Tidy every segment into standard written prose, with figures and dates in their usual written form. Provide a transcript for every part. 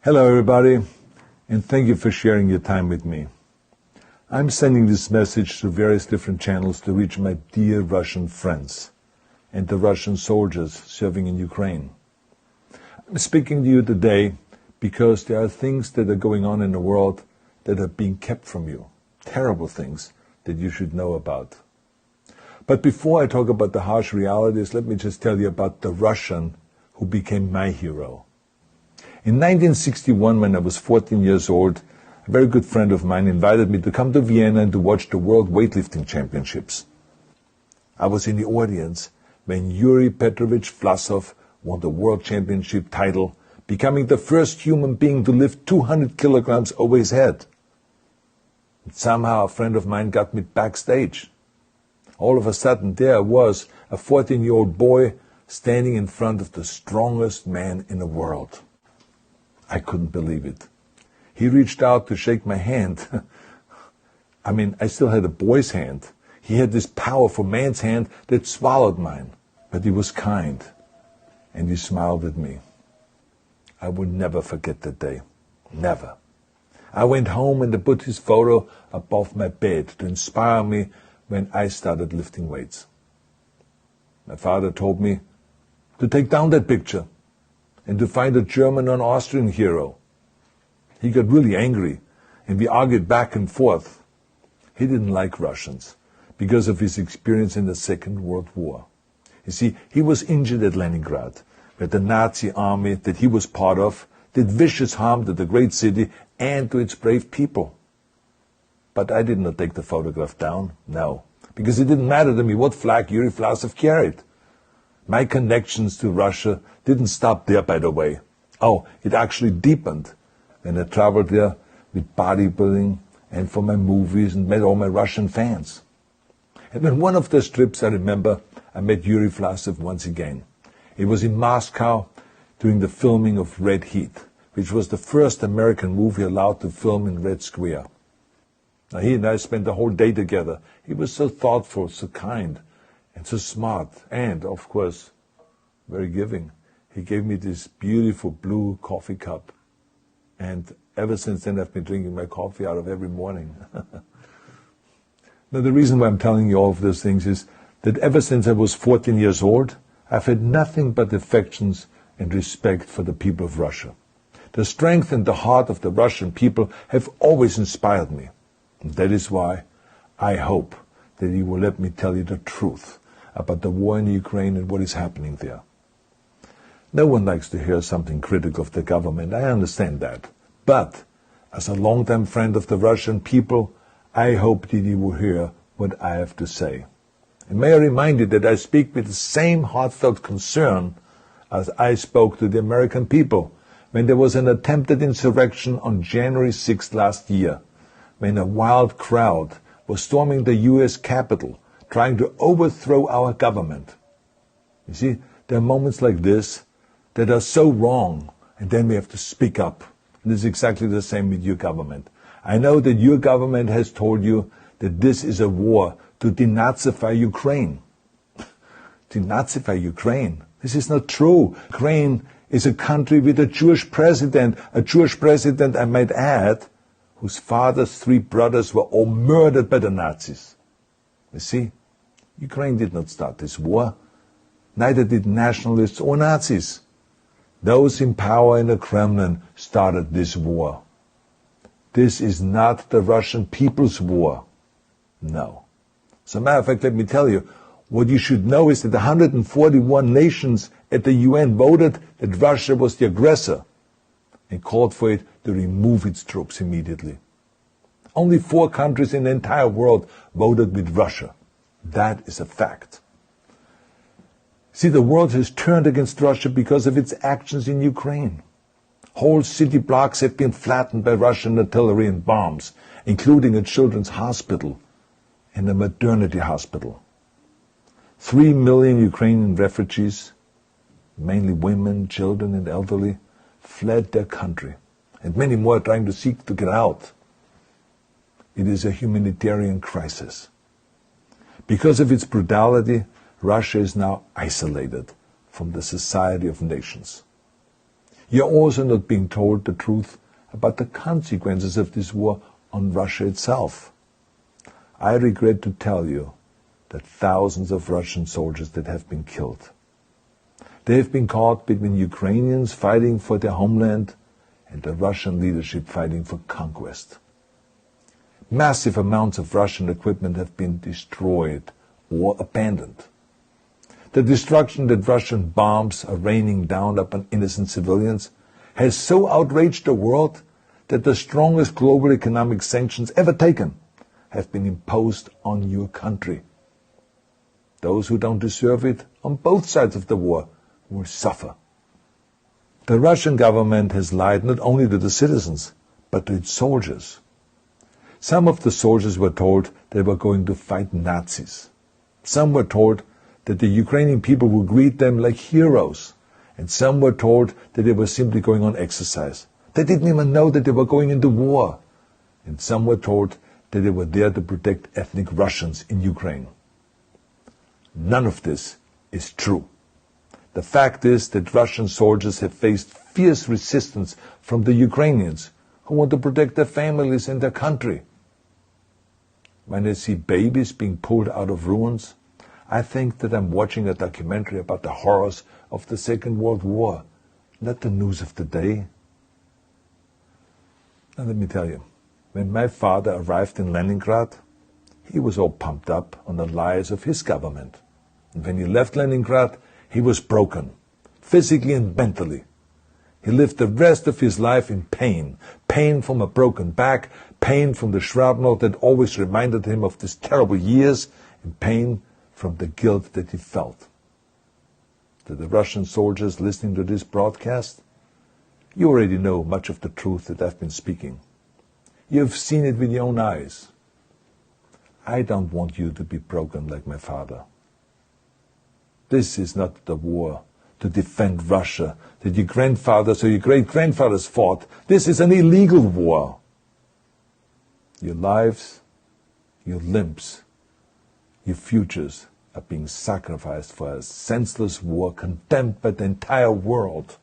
Hello everybody, and thank you for sharing your time with me. I'm sending this message to various different channels to reach my dear Russian friends and the Russian soldiers serving in Ukraine. I'm speaking to you today because there are things that are going on in the world that are being kept from you, terrible things that you should know about. But before I talk about the harsh realities, let me just tell you about the Russian who became my hero. In 1961, when I was 14 years old, a very good friend of mine invited me to come to Vienna and to watch the World Weightlifting Championships. I was in the audience when Yuri Petrovich Vlasov won the World Championship title, becoming the first human being to lift 200 kilograms over his head. And somehow a friend of mine got me backstage. All of a sudden, there I was, a 14-year-old boy, standing in front of the strongest man in the world. I couldn't believe it. He reached out to shake my hand. I still had a boy's hand. He had this powerful man's hand that swallowed mine. But he was kind, and he smiled at me. I will never forget that day. Never. I went home and I put his photo above my bed to inspire me when I started lifting weights. My father told me to take down that picture and to find a German or an Austrian hero. He got really angry, and we argued back and forth. He didn't like Russians because of his experience in the Second World War. You see, he was injured at Leningrad, where the Nazi army that he was part of did vicious harm to the great city and to its brave people. But I did not take the photograph down, no, because it didn't matter to me what flag Yuri Vlasov carried. My connections to Russia didn't stop there, by the way. Oh, it actually deepened when I traveled there with bodybuilding and for my movies and met all my Russian fans. And on one of those trips, I remember, I met Yuri Vlasov once again. It was in Moscow during the filming of Red Heat, which was the first American movie allowed to film in Red Square. Now, he and I spent the whole day together. He was so thoughtful, so kind, and so smart, and, of course, very giving. He gave me this beautiful blue coffee cup, and ever since then I've been drinking my coffee out of every morning. Now, the reason why I'm telling you all of those things is that ever since I was 14 years old, I've had nothing but affections and respect for the people of Russia. The strength and the heart of the Russian people have always inspired me. And that is why I hope that you will let me tell you the truth about the war in Ukraine and what is happening there. No one likes to hear something critical of the government, I understand that. But, as a longtime friend of the Russian people, I hope that you will hear what I have to say. And may I remind you that I speak with the same heartfelt concern as I spoke to the American people when there was an attempted insurrection on January 6th last year, when a wild crowd was storming the U.S. Capitol, trying to overthrow our government. You see, there are moments like this that are so wrong, and then we have to speak up. And it's exactly the same with your government. I know that your government has told you that this is a war to denazify Ukraine. Denazify Ukraine? This is not true. Ukraine is a country with a Jewish president, I might add, whose father's 3 brothers were all murdered by the Nazis. You see, Ukraine did not start this war. Neither did nationalists or Nazis. Those in power in the Kremlin started this war. This is not the Russian people's war. No. As a matter of fact, let me tell you, what you should know is that 141 nations at the UN voted that Russia was the aggressor and called for it to remove its troops immediately. Only 4 countries in the entire world voted with Russia. That is a fact. See, the world has turned against Russia because of its actions in Ukraine. Whole city blocks have been flattened by Russian artillery and bombs, including a children's hospital and a maternity hospital. 3 million Ukrainian refugees, mainly women, children, and elderly, fled their country, and many more are trying to seek to get out. It is a humanitarian crisis. Because of its brutality, Russia is now isolated from the society of nations. You're also not being told the truth about the consequences of this war on Russia itself. I regret to tell you that thousands of Russian soldiers that have been killed. They have been caught between Ukrainians fighting for their homeland and the Russian leadership fighting for conquest. Massive amounts of Russian equipment have been destroyed or abandoned. The destruction that Russian bombs are raining down upon innocent civilians has so outraged the world that the strongest global economic sanctions ever taken have been imposed on your country. Those who don't deserve it on both sides of the war will suffer. The Russian government has lied not only to the citizens, but to its soldiers. Some of the soldiers were told they were going to fight Nazis. Some were told that the Ukrainian people would greet them like heroes. And some were told that they were simply going on exercise. They didn't even know that they were going into war. And some were told that they were there to protect ethnic Russians in Ukraine. None of this is true. The fact is that Russian soldiers have faced fierce resistance from the Ukrainians who want to protect their families and their country. When I see babies being pulled out of ruins, I think that I'm watching a documentary about the horrors of the Second World War, not the news of the day. Now let me tell you, when my father arrived in Leningrad, he was all pumped up on the lies of his government. And when he left Leningrad, he was broken, physically and mentally. He lived the rest of his life in pain. Pain from a broken back, pain from the shrapnel that always reminded him of these terrible years, and pain from the guilt that he felt. To the Russian soldiers listening to this broadcast, you already know much of the truth that I've been speaking. You have seen it with your own eyes. I don't want you to be broken like my father. This is not the war to defend Russia that your grandfathers or your great-grandfathers fought. This is an illegal war. Your lives, your limbs, your futures are being sacrificed for a senseless war condemned by the entire world.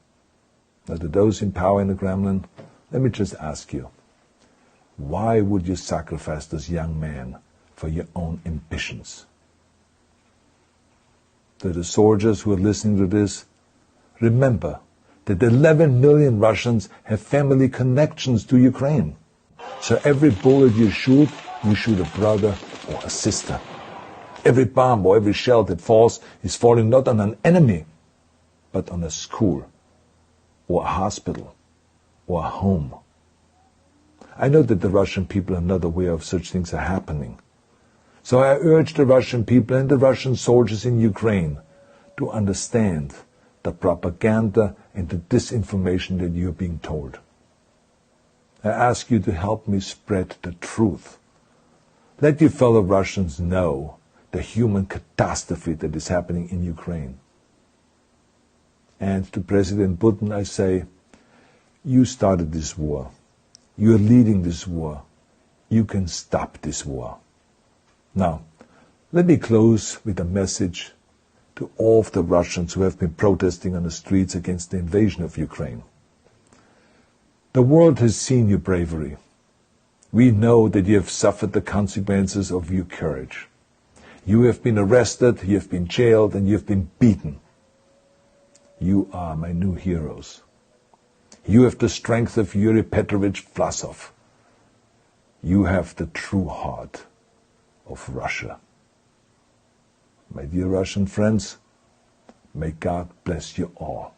Now, to those in power in the Kremlin, let me just ask you, why would you sacrifice this young man for your own ambitions? To the soldiers who are listening to this, remember that 11 million Russians have family connections to Ukraine. So every bullet you shoot a brother or a sister. Every bomb or every shell that falls is falling not on an enemy, but on a school, or a hospital, or a home. I know that the Russian people are not aware of such things are happening. So I urge the Russian people and the Russian soldiers in Ukraine to understand the propaganda and the disinformation that you are being told. I ask you to help me spread the truth. Let your fellow Russians know the human catastrophe that is happening in Ukraine. And to President Putin I say, you started this war. You are leading this war. You can stop this war. Now, let me close with a message to all of the Russians who have been protesting on the streets against the invasion of Ukraine. The world has seen your bravery. We know that you have suffered the consequences of your courage. You have been arrested, you have been jailed, and you have been beaten. You are my new heroes. You have the strength of Yuri Petrovich Vlasov. You have the true heart of Russia. My dear Russian friends, may God bless you all.